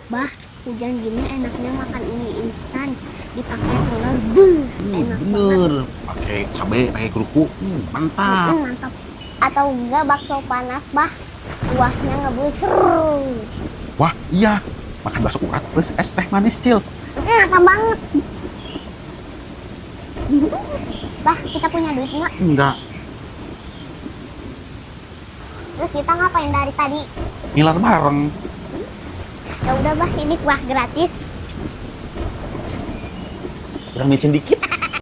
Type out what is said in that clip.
Bah, hujan gini enaknya makan mie instan dipakai telur. Enak banget. Bener, pakai cabai, pakai kerupuk, mantap. Mantap. Atau enggak bakso panas, bah. Kuahnya ngebul seru. Wah, iya, makan bakso urat plus es teh manis, Cil. Enak banget. Bah, kita punya duit nggak? Enggak, Terus kita ngapain dari tadi? ngiler bareng. Ya udah bah, ini kuah gratis. Kurang micin dikit.